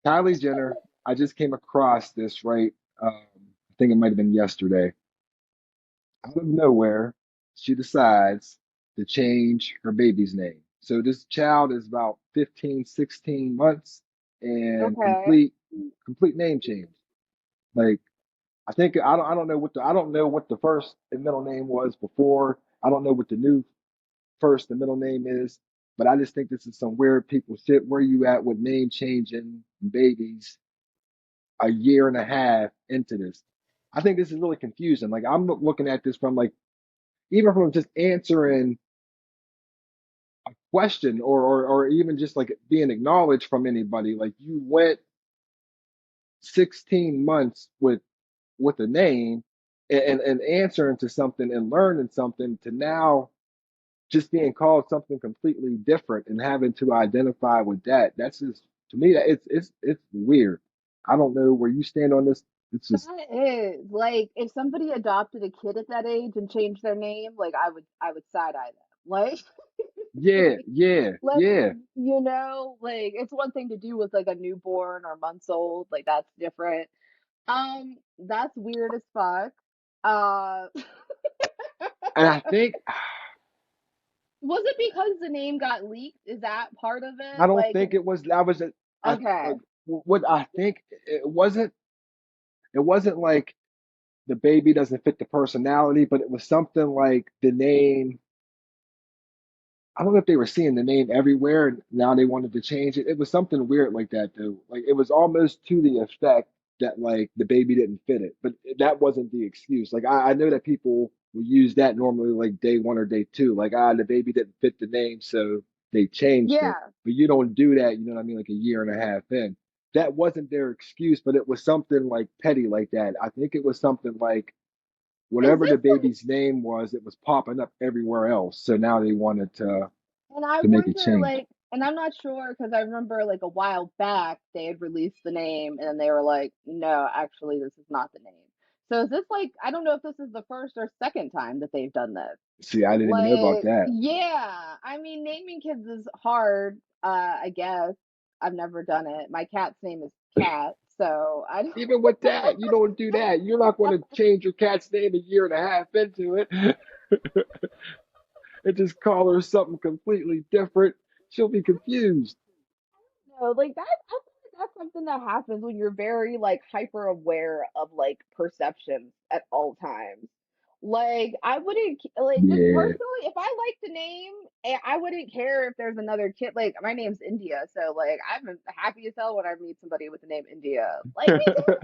Kylie Jenner, I just came across this, right? I think it might have been yesterday. Out of nowhere, she decides to change her baby's name. So this child is about 15, 16 months and Okay. complete name change. Like I don't know what the first and middle name was before. I don't know what the new first and middle name is, but I just think this is some weird people shit. Where you at with name changing babies a year and a half into this? I think this is really confusing. Like I'm looking at this from like even from just answering question or even just like being acknowledged from anybody. Like you went 16 months with a name and answering to something and learning something to now just being called something completely different and having to identify with that. That's just to me that it's weird. I don't know where you stand on this. It's just That is like if somebody adopted a kid at that age and changed their name, like I would side eye them. Like yeah, yeah, like yeah. like it's one thing to do with like a newborn or months old, like that's different. That's weird as fuck. Uh And I think was it because the name got leaked? Is that part of I it? don't think it was I was I Okay. like what I think it wasn't like the baby doesn't fit the personality, but it was something like the name. I don't know if they were seeing the name everywhere and now they wanted to change it. It was something weird like that, though. Like it was almost to the effect that like the baby didn't fit it, but that wasn't the excuse. Like I know that people will use that normally like day one or day two, like the baby didn't fit the name, so they changed it. Yeah. But you don't do that, you know what I mean? Like a year and a half in. That wasn't their excuse, but it was something like petty like that. I think it was something like Is whatever the this like baby's name was, it was popping up everywhere else. So now they wanted and I to make a wonder change. like and I'm not sure because I remember like a while back they had released the name and then they were like, no, actually this is not the name. So is this like I don't know if this is the first or second time that they've done this. See, I didn't even know about Like, that. yeah, I mean, naming kids is hard, I guess. I've never done it. My cat's name is Cat, so I don't. Even with that, you don't do that. You're not going to change your cat's name a year and a half into it and just call her something completely different. She'll be confused. know. Like that, I feel like that's something that happens when you're very like hyper aware of like perceptions at all times. Like I wouldn't like just Yeah. personally, if I like the name, I wouldn't care if there's another kid. Like my name's India, so like I'm happy as hell when I meet somebody with the name India. Like me too.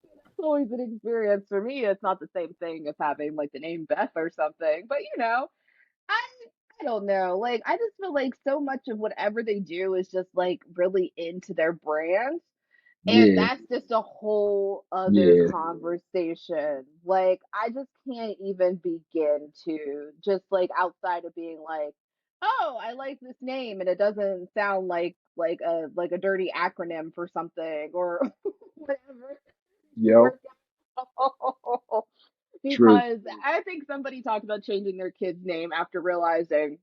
So it's always an experience for me. It's not the same thing as having like the name Beth or something, but I I don't know. Like I just feel like so much of whatever they do is just like really into their brand. And Yeah. that's just a whole other Yeah. conversation. Like I just can't even begin to just like outside of being like, "Oh, I like this name," and it doesn't sound like a dirty acronym for something or whatever. Yo. True. Because I think somebody talked about changing their kid's name after realizing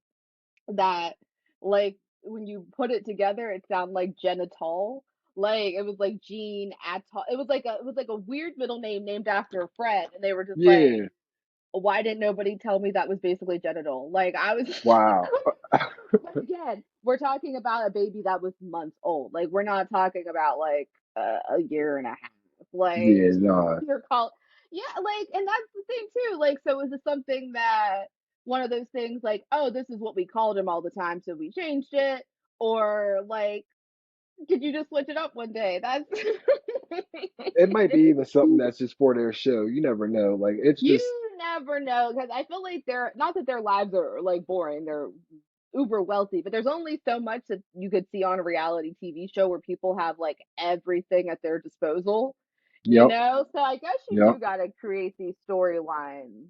that like when you put it together it sounded like genital, like it was like Jean Atol. It was like a weird middle name named after a friend and they were just like, Yeah. why didn't nobody tell me that was basically genital? Like I was Wow. but again, we're talking about a baby that was months old. Like we're not talking about like a year and a half. Like Yeah. Nah. you're called, yeah, like, and that's the thing too. Like, so is it something that one of those things like, oh, this is what we called him all the time, so we changed it, or like, could you just switch it up one day? That's It might be even something that's just for their show. You never know. Like it's just you never know because I feel like they're not that their lives are like boring. They're uber wealthy, but there's only so much that you could see on a reality TV show where people have like everything at their disposal, yep. So I guess you do Yep. got to create these storylines.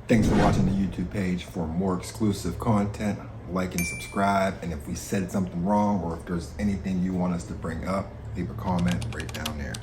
Thanks for watching the YouTube page. For more exclusive content, like and subscribe. And if we said something wrong or if there's anything you want us to bring up, leave a comment right down there.